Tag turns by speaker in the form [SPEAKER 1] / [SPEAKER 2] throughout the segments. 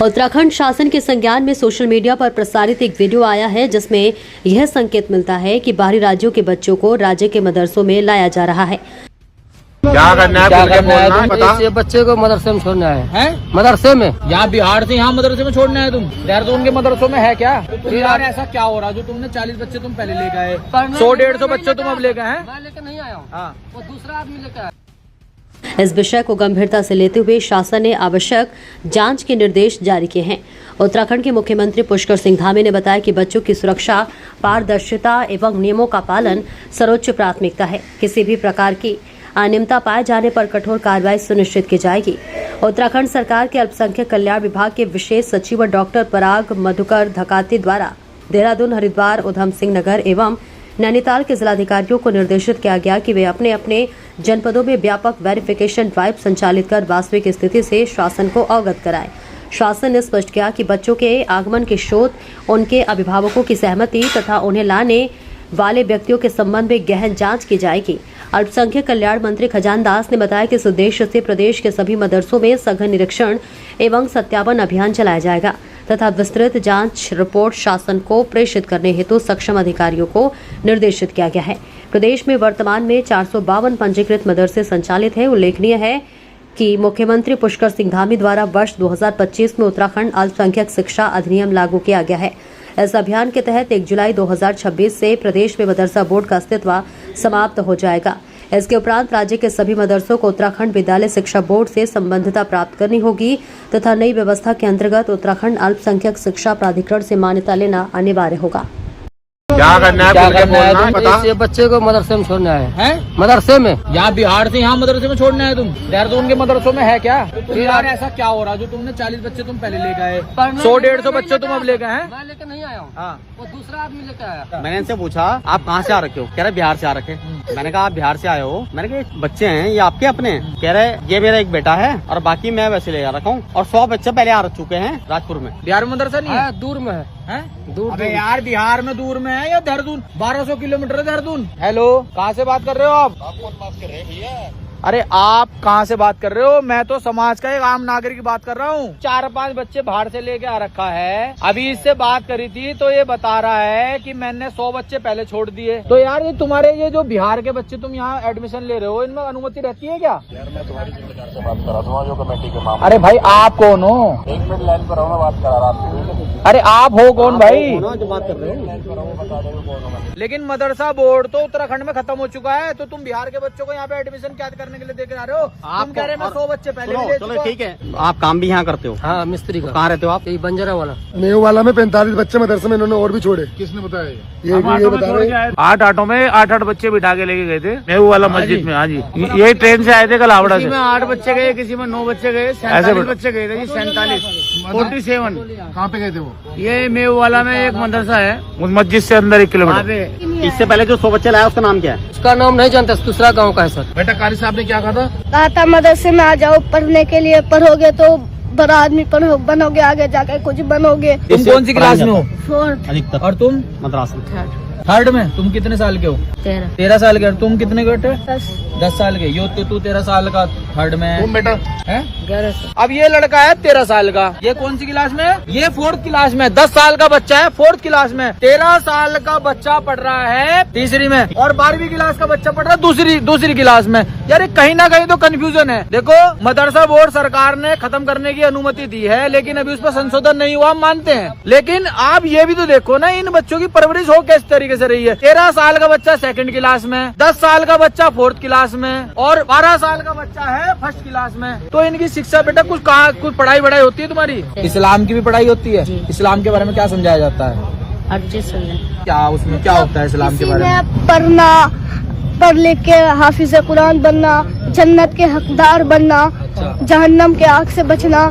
[SPEAKER 1] उत्तराखंड शासन के संज्ञान में सोशल मीडिया पर प्रसारित एक वीडियो आया है जिसमें यह संकेत मिलता है कि बाहरी राज्यों के बच्चों को राज्य के मदरसों में लाया जा रहा है।
[SPEAKER 2] क्या करना है?
[SPEAKER 3] ये बच्चे को मदरसे में छोड़ना है? मदरसे में?
[SPEAKER 4] यहाँ बिहार से यहाँ मदरसे में छोड़ना है? तुम देहरादून के मदरसों में है क्या? यार ऐसा क्या हो रहा है जो तुमने 40 बच्चे तुम पहले ले गए, 100-150 बच्चे तुम अब ले गए हैं?
[SPEAKER 3] मैं लेकर नहीं आया हूँ, वो दूसरा आदमी लेकर आया।
[SPEAKER 1] इस विषय को गंभीरता से लेते हुए शासन ने आवश्यक जांच के निर्देश जारी किए हैं। उत्तराखंड के मुख्यमंत्री पुष्कर सिंह धामी ने बताया कि बच्चों की सुरक्षा, पारदर्शिता एवं नियमों का पालन सर्वोच्च प्राथमिकता है। किसी भी प्रकार की अनियमितता पाए जाने पर कठोर कार्रवाई सुनिश्चित की जाएगी। उत्तराखंड सरकार के अल्पसंख्यक कल्याण विभाग के विशेष सचिव डॉक्टर पराग मधुकर धकाती द्वारा देहरादून, हरिद्वार, उधम सिंह नगर एवं नैनीताल के जिलाधिकारियों को निर्देशित किया गया कि वे अपने अपने जनपदों में व्यापक वेरिफिकेशन ड्राइव संचालित कर वास्तविक स्थिति से शासन को अवगत कराएं। शासन ने स्पष्ट किया कि बच्चों के आगमन के शोध, उनके अभिभावकों की सहमति तथा उन्हें लाने वाले व्यक्तियों के संबंध में गहन जांच की जाएगी। अल्पसंख्यक कल्याण मंत्री खजान दास ने बताया कि इस उद्देश्य से प्रदेश के सभी मदरसों में सघन निरीक्षण एवं सत्यापन अभियान चलाया जाएगा तथा विस्तृत जांच रिपोर्ट शासन को प्रेषित करने हेतु सक्षम अधिकारियों को निर्देशित किया गया है। प्रदेश में वर्तमान में 452 पंजीकृत मदरसे संचालित है। उल्लेखनीय है कि मुख्यमंत्री पुष्कर सिंह धामी द्वारा वर्ष 2025 में उत्तराखंड अल्पसंख्यक शिक्षा अधिनियम लागू किया गया है। इस अभियान के तहत 1 जुलाई 2026 से प्रदेश में मदरसा बोर्ड का अस्तित्व समाप्त हो जाएगा। इसके उपरांत राज्य के सभी मदरसों को उत्तराखंड विद्यालय शिक्षा बोर्ड से संबद्धता प्राप्त करनी होगी तथा नई व्यवस्था के अंतर्गत उत्तराखंड अल्पसंख्यक शिक्षा प्राधिकरण से मान्यता लेना अनिवार्य होगा।
[SPEAKER 2] क्या करना है?
[SPEAKER 3] ये बच्चे को मदरसे में छोड़ना है? मदरसे में?
[SPEAKER 4] यहाँ बिहार से यहाँ मदरसे में छोड़ना है? तुम देहरादून के मदरसों में है क्या? यार ऐसा क्या हो रहा है जो तुमने 40 बच्चे तुम पहले ले गए, 100-150 बच्चे तुम अब ले गए हैं?
[SPEAKER 3] मैं लेकर नहीं आया हूँ, वो दूसरा आदमी लेकर आया।
[SPEAKER 5] मैंने इनसे पूछा आप कहाँ से आ रखे हो? कह रहे बिहार से आ रखे। मैंने कहा आप बिहार से आए हो? मैंने कहा बच्चे हैं ये आपके अपने हैं? कह रहे ये मेरा एक बेटा है और बाकी मैं वैसे ले जा रखा हूँ और 100 बच्चे पहले आ चुके हैं राजपुर में।
[SPEAKER 4] बिहार में मदरसा नहीं है?
[SPEAKER 3] दूर में है।
[SPEAKER 4] दूर? अबे यार बिहार में दूर में है या देहरादून? 1200 किलोमीटर है देहरादून। हेलो, कहाँ से बात कर रहे हो आप? कौन बात कर रहे हैं भैया? अरे आप कहाँ से बात कर रहे हो? मैं तो समाज का एक आम नागरिक की बात कर रहा हूँ। 4-5 बच्चे बाहर से लेके आ रखा है। अभी इससे बात करी थी तो ये बता रहा है कि मैंने 100 बच्चे पहले छोड़ दिए। तो यार ये तुम्हारे ये जो बिहार के बच्चे तुम यहाँ एडमिशन ले रहे हो, इनमें अनुमति रहती है क्या?
[SPEAKER 2] यार मैं तुम्हारी जिम्मेदार से बात कर रहा था जो कमेटी के मामले।
[SPEAKER 4] अरे भाई आप कौन हो?
[SPEAKER 2] 1 मिनट लाइन पर मैं बात करा रहा हूँ।
[SPEAKER 4] अरे आप हो कौन भाई?
[SPEAKER 5] जो बात कर रहे हो
[SPEAKER 4] लेकिन मदरसा बोर्ड तो उत्तराखंड में खत्म हो चुका है, तो तुम बिहार के बच्चों को यहाँ पे एडमिशन क्या करने के लिए देकर आ रहे हो? तुम कह रहे हैं मैं 100 बच्चे पहले भी ले चुका।
[SPEAKER 5] चलो ठीक है, आप काम भी यहाँ करते हो?
[SPEAKER 3] हाँ, मिस्त्री का।
[SPEAKER 5] कहाँ रहते हो आप?
[SPEAKER 3] बंजारा वाला।
[SPEAKER 6] नेहरू वाला में 45 बच्चे मदरसे में इन्होंने और भी छोड़े।
[SPEAKER 2] किसने बताया?
[SPEAKER 6] ये बता रहे
[SPEAKER 7] 8 ऑटो में 8 बच्चे बिठा के लेके गए थे नेहरू वाला मस्जिद में। हाँ जी, ये ट्रेन से आए थे कल हावड़ा से।
[SPEAKER 4] किसी में 8 बच्चे गए, किसी में 9 बच्चे गए, 47 बच्चे गए थे जी।
[SPEAKER 7] 47
[SPEAKER 2] कहाँ पे गए थे वो?
[SPEAKER 7] ये मेहू वाला में एक मदरसा है, उस मस्जिद से अंदर 1 किलोमीटर।
[SPEAKER 5] इससे पहले जो 100 बच्चे लाया उसका नाम क्या है?
[SPEAKER 3] उसका नाम नहीं जानता, दूसरा गाँव का है सर।
[SPEAKER 2] बेटा कारी साहब ने क्या कहा था?
[SPEAKER 8] कहा था मदरसे में आ जाओ पढ़ने के लिए, पढ़ोगे तो बड़ा आदमी बनोगे, आगे जाकर कुछ बनोगे।
[SPEAKER 4] तुम कौन सी क्लास में हो?
[SPEAKER 8] 4th।
[SPEAKER 5] अधिकतर।
[SPEAKER 4] और तुम?
[SPEAKER 5] मद्रासा
[SPEAKER 4] 3rd में। तुम कितने साल के हो? 13 साल के। तुम कितने के बेटे? 10 साल के। यो तू 13 साल का 3rd में है।
[SPEAKER 2] तुम बेटा?
[SPEAKER 3] 11 साल।
[SPEAKER 4] अब ये लड़का है 13 साल का। ये कौन सी क्लास में है? ये 4th क्लास में। 10 साल का बच्चा है 4th क्लास में। 13 साल का बच्चा पढ़ रहा है 3री में और 12वीं क्लास का बच्चा पढ़ रहा है दूसरी क्लास में। यार कहीं ना कहीं तो कंफ्यूजन है। देखो मदरसा बोर्ड सरकार ने खत्म करने की अनुमति दी है, लेकिन अभी उस पर संशोधन नहीं हुआ, हम मानते हैं। लेकिन आप ये भी तो देखो ना, इन बच्चों की परवरिश हो किस तरीके से रही है। 13 साल का बच्चा 2nd क्लास में, 10 साल का बच्चा 4th क्लास में और 12 साल का बच्चा है 1st क्लास में। तो इनकी शिक्षा बेटा कुछ पढ़ाई बढ़ाई होती है तुम्हारी? इस्लाम की भी पढ़ाई होती है? इस्लाम के बारे में क्या समझाया जाता है? क्या उसमें क्या होता है इस्लाम के बारे में?
[SPEAKER 8] पढ़ना, पढ़ लिख के हाफिज कुरान बनना, जन्नत के हकदार बनना, जहन्नम के आग से बचना,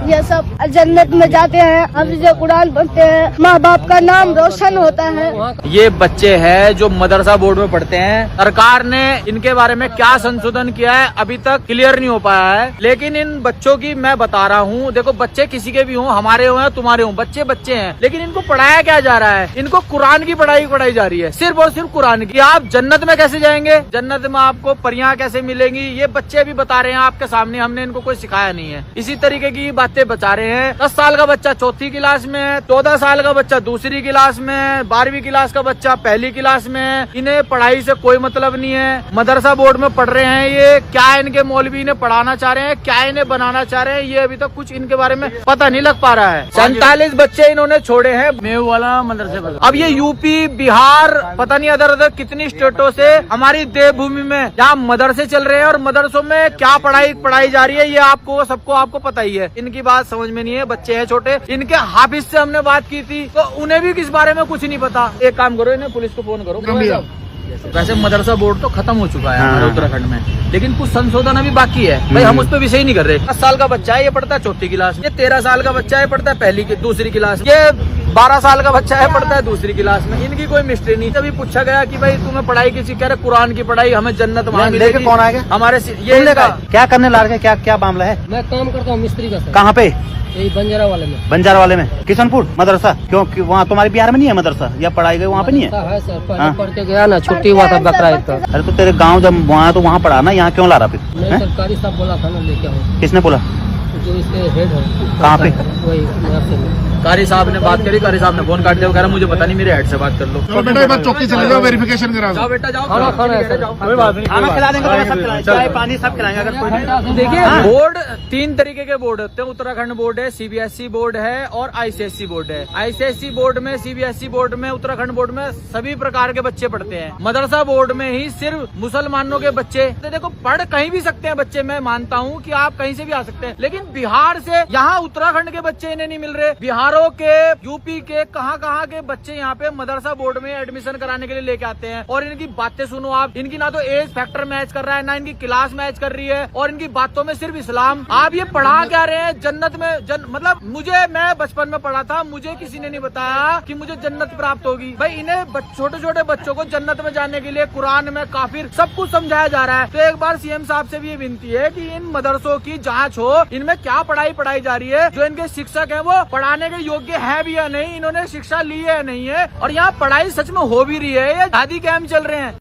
[SPEAKER 8] ये सब जन्नत में जाते हैं, हाफिज कुरान बनते हैं, माँ बाप का नाम रोशन होता है।
[SPEAKER 4] ये बच्चे हैं जो मदरसा बोर्ड में पढ़ते हैं। सरकार ने इनके बारे में क्या संशोधन किया है अभी तक क्लियर नहीं हो पाया है, लेकिन इन बच्चों की मैं बता रहा हूँ। देखो बच्चे किसी के भी हों, हमारे हों या तुम्हारे हों, बच्चे बच्चे हैं, लेकिन इनको पढ़ाया क्या जा रहा है? इनको कुरान की पढ़ाई जा रही है, सिर्फ और सिर्फ कुरान की। आप जन्नत में कैसे जाएंगे? जन्नत में आपको परियां कैसे मिलेंगी? ये बच्चे भी बता रहे हैं आपके सामने, हमने इनको कोई सिखाया नहीं है। इसी तरीके की बातें बता रहे हैं। 10 साल का बच्चा चौथी क्लास में है, 14 साल का बच्चा दूसरी क्लास में है, 12वीं क्लास का बच्चा पहली क्लास में है। इन्हें पढ़ाई से कोई मतलब नहीं है। मदरसा बोर्ड में पढ़ रहे हैं। ये क्या इनके मौलवी इन्हें पढ़ाना चाह रहे हैं, क्या इन्हें बनाना चाह रहे हैं, ये अभी तक कुछ इनके बारे में पता नहीं लग पा रहा है। 47 बच्चे इन्होंने छोड़े हैं मेहू वाला मदरसे पर। अब ये यूपी, बिहार, पता नहीं अदर अदर कितनी स्टेटों से हमारी देवभूमि में जहाँ मदरसे चल रहे हैं और मदरसों में क्या पढ़ाई जा रही है, ये आपको सबको आपको पता ही है। इनकी बात समझ में नहीं है। बच्चे हैं छोटे। इनके हाफिज से हमने बात की थी तो उन्हें भी किस बारे में कुछ नहीं पता। एक काम करो, इन्हें पुलिस को फोन करो। वैसे मदरसा बोर्ड तो खत्म हो चुका है हमारे उत्तराखंड में, लेकिन कुछ संशोधन अभी बाकी है। भाई हम उस पर विषय नहीं कर रहे। 10 साल का बच्चा है, ये पढ़ता है चौथी क्लास में। ये 13 साल का बच्चा है, पढ़ता है दूसरी क्लास में। ये 12 साल का बच्चा है, पढ़ता है दूसरी क्लास में। इनकी कोई मिस्ट्री नहीं। तभी पूछा गया कि भाई तुम्हें पढ़ाई किसी कह रहे कुरान की पढ़ाई, हमें जन्नत वहाँ मिलेगी।
[SPEAKER 5] कौन आएगा
[SPEAKER 4] हमारे ये
[SPEAKER 5] क्या करने ला रहे, क्या क्या मामला है?
[SPEAKER 3] मैं काम करता हूँ मिस्त्री का सर।
[SPEAKER 5] कहाँ पे?
[SPEAKER 3] यही बंजारा वाले में।
[SPEAKER 5] बंजारा वाले में किशनपुर मदरसा? क्यों वहाँ तुम्हारे बिहार में नहीं है मदरसा, या पढ़ाई गई वहाँ पे नहीं है?
[SPEAKER 3] है सर, पहले पढ़ के गया ना, छुट्टी हुआ था बकरा ईद का।
[SPEAKER 5] अरे तो तेरे गाँव जब वहाँ तो वहाँ पढ़ा ना, यहाँ क्यों ला रहा फिर?
[SPEAKER 3] नहीं सरकारी साहब बोला था ना लेके आओ।
[SPEAKER 5] किसने बोला?
[SPEAKER 3] जो इसके हेड है।
[SPEAKER 5] कहाँ पे?
[SPEAKER 3] वही नर्सिंग में।
[SPEAKER 4] कारी साहब ने बात करी। कारी साहब ने फोन काट दिया, कह रहा मुझे पता नहीं, मेरे हेड से बात कर लो।
[SPEAKER 6] चलो बेटा, एक बार चौकी चले जाओ, वेरिफिकेशन करा
[SPEAKER 4] जाओ बेटा जाओ।
[SPEAKER 3] खाना है सर।
[SPEAKER 4] कोई बात नहीं।
[SPEAKER 5] खाना खिला देंगे, सब खिलाएंगे, चाय पानी सब खिलाएंगे अगर कोई।
[SPEAKER 4] देखिए बोर्ड 3 तरीके के बोर्ड होते हैं। उत्तराखंड बोर्ड है, सीबीएसई बोर्ड है और आईसीएसई बोर्ड है। आईसीएसई बोर्ड में, सीबीएसई बोर्ड में, उत्तराखंड बोर्ड में सभी प्रकार के बच्चे पढ़ते हैं। मदरसा बोर्ड में ही सिर्फ मुसलमानों के बच्चे। तो देखो पढ़ कहीं भी सकते हैं बच्चे, मैं मानता हूँ कि आप कहीं से भी आ सकते हैं, लेकिन बिहार से यहाँ उत्तराखंड के बच्चे इन्हें नहीं मिल रहे। बिहारों के, यूपी के, कहाँ के बच्चे यहाँ पे मदरसा बोर्ड में एडमिशन कराने के लिए लेके आते हैं। और इनकी बातें सुनो आप, इनकी ना तो एज फैक्टर मैच कर रहा है, ना इनकी क्लास मैच कर रही है, और इनकी बातों में सिर्फ इस्लाम। आप ये पढ़ा क्या रहे हैं जन्नत में? मतलब मैं बचपन में पढ़ा था, मुझे किसी ने नहीं बताया कि मुझे जन्नत प्राप्त होगी। भाई इन्हें छोटे छोटे बच्चों को जन्नत में जाने के लिए कुरान में काफिर सब कुछ समझाया जा रहा है। तो एक बार सीएम साहब से भी ये विनती है कि इन मदरसों की जांच हो, इनमें क्या पढ़ाई जा रही है, जो इनके शिक्षक हैं वो पढ़ाने के योग्य है भी या नहीं, इन्होंने शिक्षा ली है या नहीं है, और यहाँ पढ़ाई सच में हो भी रही है या शादी कैंप चल रहे हैं।